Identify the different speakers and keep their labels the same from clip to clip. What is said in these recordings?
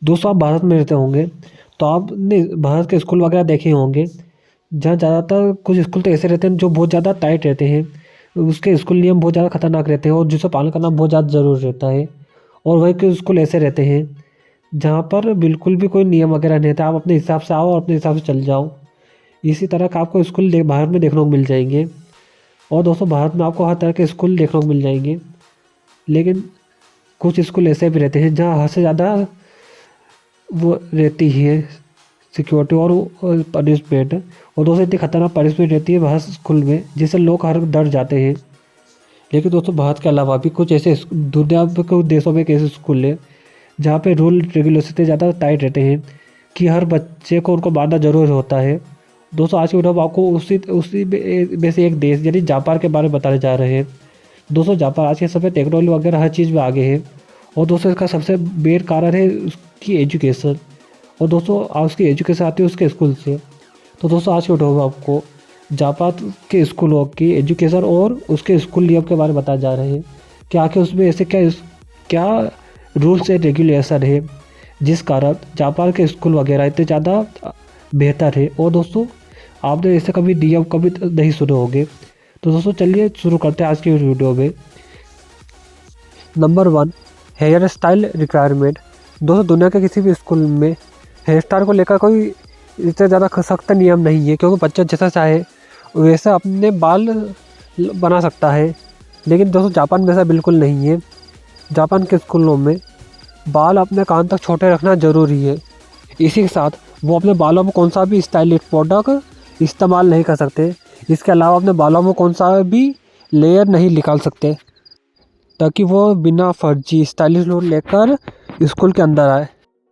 Speaker 1: दोस्तों आप भारत में रहते होंगे तो आपने भारत के स्कूल वगैरह देखे होंगे जहाँ ज़्यादातर कुछ स्कूल तो ऐसे रहते हैं जो बहुत ज़्यादा टाइट रहते हैं। उसके स्कूल नियम बहुत ज़्यादा खतरनाक रहते हैं और जिसका पालन करना बहुत ज़्यादा ज़रूरी रहता है। और वही कुछ स्कूल ऐसे रहते हैं जहाँ पर बिल्कुल भी कोई नियम वगैरह नहीं रहता, आप अपने हिसाब से आओ और अपने हिसाब से चल जाओ। इसी तरह का आपको स्कूल भारत में देखने को मिल जाएंगे। और दोस्तों भारत में आपको हर तरह के स्कूल देखने को मिल जाएंगे, लेकिन कुछ स्कूल ऐसे भी रहते हैं जहाँ हद से ज़्यादा वो रहती है सिक्योरिटी और पनिशमेंट। और दोस्तों इतनी खतरनाक पनिशमेंट रहती है भारत स्कूल में जिससे लोग हर डर जाते हैं। लेकिन दोस्तों भारत के अलावा भी कुछ ऐसे दुनिया के कुछ देशों में एक ऐसे स्कूल है जहाँ पे रूल रेगुलेशन इतने ज़्यादा टाइट रहते हैं कि हर बच्चे को उनको मानना जरूर होता है। दोस्तों आज की वीडियो में आपको उसी उसी में से एक देश यानी जापान के बारे में बताने जा रहे हैं। दोस्तों जापान आज के समय टेक्नोलॉजी वगैरह हर चीज़ में आगे है और दोस्तों इसका सबसे मेन कारण है उसकी एजुकेशन। और दोस्तों उसकी एजुकेशन आती है उसके स्कूल से। तो दोस्तों आज की वीडियो में आपको जापान के स्कूलों की एजुकेशन और उसके स्कूल नियम के बारे में बताए जा रहे हैं कि आखिर उसमें ऐसे क्या क्या रूल्स एंड रेगुलेशन है जिस कारण जापान के स्कूल वगैरह इतने ज़्यादा बेहतर है। और दोस्तों आपने ऐसे कभी नियम कभी नहीं सुने होंगे। तो दोस्तों चलिए शुरू करते हैं आज की वीडियो में। Number 1, hair style requirement. दोस्तों दुनिया के किसी भी स्कूल में हेयर स्टाइल को लेकर कोई इतना ज़्यादा सख्त नियम नहीं है, क्योंकि बच्चा जैसा चाहे वैसे अपने बाल बना सकता है। लेकिन दोस्तों जापान में ऐसा बिल्कुल नहीं है। जापान के स्कूलों में बाल अपने कान तक छोटे रखना ज़रूरी है। इसी के साथ वो अपने बालों में कौन सा भी स्टाइलिश प्रोडक्ट इस्तेमाल नहीं कर सकते। इसके अलावा अपने बालों में कौन सा भी लेयर नहीं निकाल सकते ताकि वो बिना फर्जी स्टाइलिश लुक लेकर स्कूल के अंदर आए।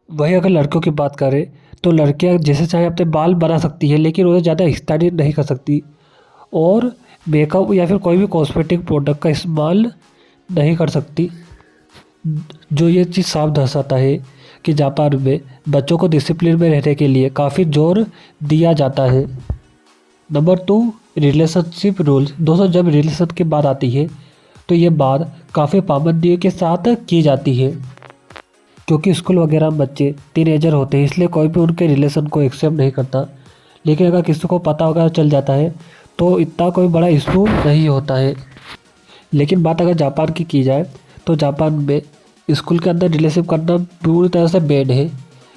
Speaker 1: वही अगर लड़कियों की बात करें तो लड़कियां जैसे चाहे अपने बाल बना सकती है, लेकिन उन्हें ज़्यादा स्टाइलिश नहीं कर सकती और मेकअप या फिर कोई भी कॉस्मेटिक प्रोडक्ट का इस्तेमाल नहीं कर सकती। जो ये चीज़ साफ दर्शाता है कि जापान में बच्चों को डिसिप्लिन में रहने के लिए काफ़ी जोर दिया जाता है। Number 2, relationship rules. दोस्तों जब रिलेशन की बात आती है तो ये बात काफ़ी पाबंदियों के साथ की जाती है, क्योंकि स्कूल वगैरह में बच्चे टीनेजर होते हैं, इसलिए कोई भी उनके रिलेशन को एक्सेप्ट नहीं करता। लेकिन अगर किसी को पता वगैरह चल जाता है तो इतना कोई बड़ा इशू नहीं होता है। लेकिन बात अगर जापान की जाए तो जापान में स्कूल के अंदर रिलेशन करना पूरी तरह से बैन है,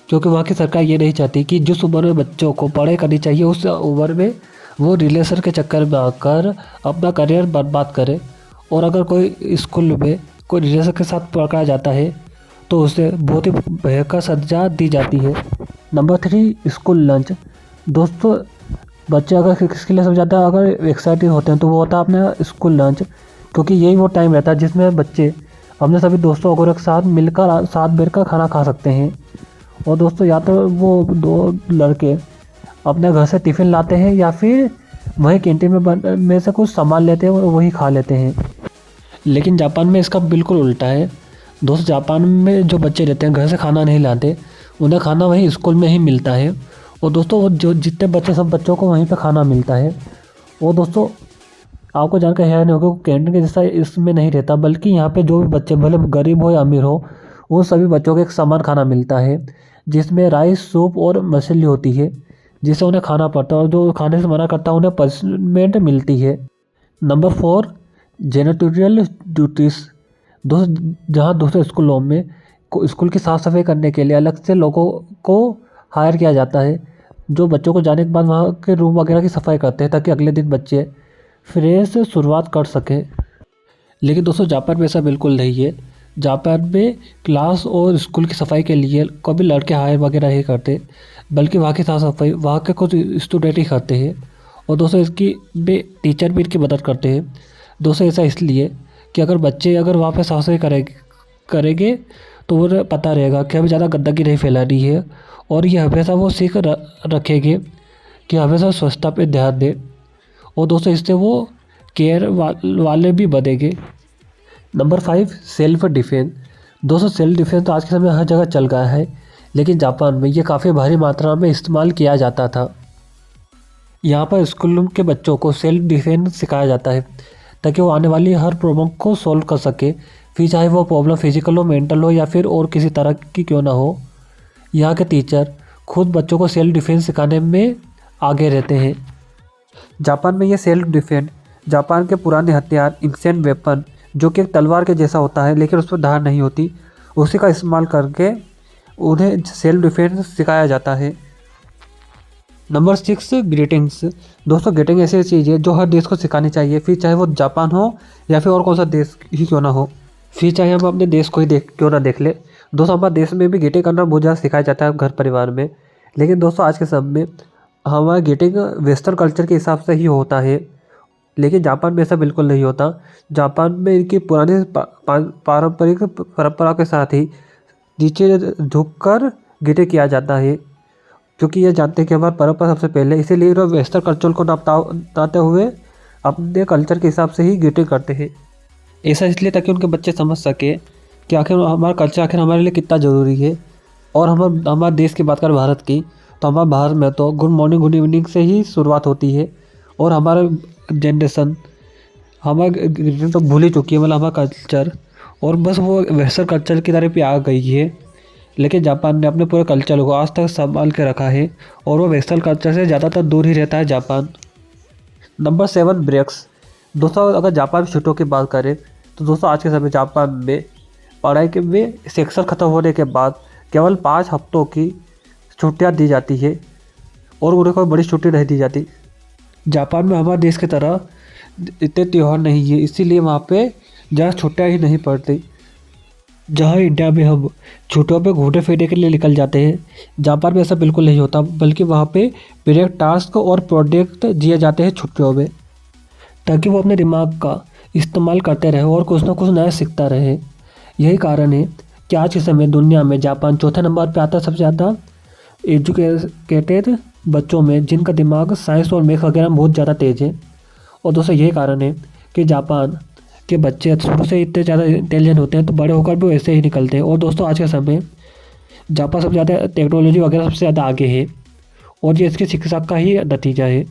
Speaker 1: क्योंकि वहाँ की सरकार ये नहीं चाहती कि जिस उम्र में बच्चों को पढ़ाई करनी चाहिए उस उम्र में वो रिलेशन के चक्कर में आकर अपना करियर बर्बाद करे। और अगर कोई स्कूल में कोई रिलेशन के साथ पकड़ा जाता है तो उसे बहुत ही भयंकर सजा दी जाती है। Number 3, school lunch. दोस्तों बच्चे अगर किसके लिए सबसे ज़्यादा अगर एक्साइटेड होते हैं तो वो होता है अपना स्कूल लंच, क्योंकि यही वो टाइम रहता है जिसमें बच्चे अपने सभी दोस्तों वगैरह के साथ मिलकर साथ बैठकर खाना खा सकते हैं। और दोस्तों या तो वो दो लड़के अपने घर से टिफ़िन लाते हैं या फिर वहीं कैंटीन में से कुछ सामान लेते हैं और वही खा लेते हैं। लेकिन जापान में इसका बिल्कुल उल्टा है। दोस्तों जापान में जो बच्चे रहते हैं घर से खाना नहीं लाते, उन्हें खाना वहीं स्कूल में ही मिलता है। और दोस्तों वो जो जितने बच्चे सब बच्चों को वहीं पे खाना मिलता है। और दोस्तों आपको जानकर हैरानी होगा कैंटीन के जैसा इसमें नहीं रहता, बल्कि यहाँ पे जो भी बच्चे भले गरीब हो या अमीर हो उन सभी बच्चों को एक समान खाना मिलता है, जिसमें राइस, सूप और मछली होती है जिसे उन्हें खाना पड़ता है। और जो खाने से मना करता है उन्हें पनिशमेंट मिलती है। Number 4, janitorial duties. दोस्तों जहाँ दूसरे स्कूलों में स्कूल की साफ़ सफाई करने के लिए अलग से लोगों को हायर किया जाता है, जो बच्चों को जाने के बाद वहाँ के रूम वगैरह की सफाई करते हैं ताकि अगले दिन बच्चे फ्रेश शुरुआत कर सकें। लेकिन दोस्तों जापान में ऐसा बिल्कुल नहीं है। जापान में क्लास और स्कूल की सफाई के लिए कभी लड़के हायर वगैरह नहीं करते, बल्कि वहाँ की साफ सफाई वहाँ के कुछ स्टूडेंट ही करते हैं। और दोस्तों इसकी में टीचर भी इनकी मदद करते हैं। दोस्तों ऐसा इसलिए कि अगर बच्चे अगर वहाँ पे साफ सफाई करेंगे तो उन्हें पता रहेगा कि हमें ज़्यादा गंदगी नहीं फैलानी है, और ये हमेशा वो सीख रखेंगे कि हमेशा स्वच्छता पे ध्यान दें। और दोस्तों इससे वो केयर वाले भी बनेंगे। Number 5, self defence. दोस्तों सेल्फ डिफेंस तो आज के समय हर जगह चल गया है, लेकिन जापान में ये काफ़ी भारी मात्रा में इस्तेमाल किया जाता था। यहाँ पर स्कूल के बच्चों को सेल्फ डिफेंस सिखाया जाता है ताकि वो आने वाली हर प्रॉब्लम को सॉल्व कर सके, फिर चाहे वो प्रॉब्लम फिजिकल हो, मेंटल हो या फिर और किसी तरह की क्यों ना हो। यहाँ के टीचर खुद बच्चों को सेल्फ डिफेंस सिखाने में आगे रहते हैं। जापान में ये सेल्फ डिफेंस जापान के पुराने हथियार एंशिएंट वेपन जो कि एक तलवार के जैसा होता है लेकिन उस पर धार नहीं होती, उसी का इस्तेमाल करके उन्हें सेल्फ डिफेंस सिखाया जाता है। Number 6 greetings. दोस्तों ग्रीटिंग ऐसी चीज़ है जो हर देश को सिखानी चाहिए, फिर चाहे वो जापान हो या फिर और कौन सा देश ही क्यों ना हो, फिर चाहे हम अपने देश को ही क्यों ना देख ले। दोस्तों हमारे देश में भी ग्रीटिंग करना बहुत ज़्यादा सिखाया जाता है घर परिवार में, लेकिन दोस्तों आज के समय में हमारा ग्रीटिंग वेस्टर्न कल्चर के हिसाब से ही होता है, लेकिन जापान में ऐसा बिल्कुल नहीं होता। जापान में इनकी पुरानी पारंपरिक परंपरा के साथ ही नीचे झुककर ग्रीटिंग किया जाता है, क्योंकि ये जानते हैं कि हमारी परंपरा सबसे पहले, इसीलिए लोग वेस्टर्न कल्चर को नापते हुए अपने कल्चर के हिसाब से ही ग्रीटिंग करते हैं। ऐसा इसलिए ताकि उनके बच्चे समझ सके कि आखिर हमारा कल्चर आखिर हमारे लिए कितना ज़रूरी है। और हमारे देश की बात करें भारत की, तो हमारे भारत में तो गुड मॉर्निंग गुड इवनिंग से ही शुरुआत होती है, और हमारा जनरेशन हमारा ग्रीटिंग तो भूल ही चुकी है, मतलब हमारा कल्चर, और बस वो वेस्टर्न कल्चर की तरफ ही आ गई है। लेकिन जापान ने अपने पूरे कल्चर को आज तक संभाल के रखा है, और वो वेस्टर्न कल्चर से ज़्यादातर दूर ही रहता है जापान। Number 7 breaks. दोस्तों अगर जापान की छुट्टियों की बात करें तो दोस्तों आज के समय जापान में पढ़ाई के में सेक्शन ख़त्म होने के बाद केवल 5 हफ्तों की छुट्टियां दी जाती है, और उन्हें कोई बड़ी छुट्टी नहीं दी जाती। जापान में हमारे देश की तरह इतने त्यौहार नहीं है, इसीलिए वहाँ पे ज़्यादा छुट्टियाँ ही नहीं पड़ती। जहाँ इंडिया में हम छुट्टियों पे घूमने फिरने के लिए निकल जाते हैं, जापान में ऐसा बिल्कुल नहीं होता, बल्कि वहाँ पे डायरेक्ट टास्क और प्रोजेक्ट दिए जाते हैं छुट्टियों में, ताकि वो अपने दिमाग का इस्तेमाल करते रहे और कुछ ना कुछ नया सीखता रहे। यही कारण है कि आज के समय दुनिया में जापान चौथे नंबर पे आता है सबसे ज़्यादा एजुकेटेड बच्चों में, जिनका दिमाग साइंस और मैथ वगैरह में बहुत ज़्यादा तेज़ है। और दोस्तों यही कारण है कि जापान के बच्चे शुरू से इतने ज़्यादा इंटेलिजेंट होते हैं, तो बड़े होकर भी वैसे ही निकलते हैं। और दोस्तों आज के समय जापान सबसे ज़्यादा टेक्नोलॉजी वगैरह सबसे ज़्यादा आगे है, और ये इसकी शिक्षा का ही नतीजा है।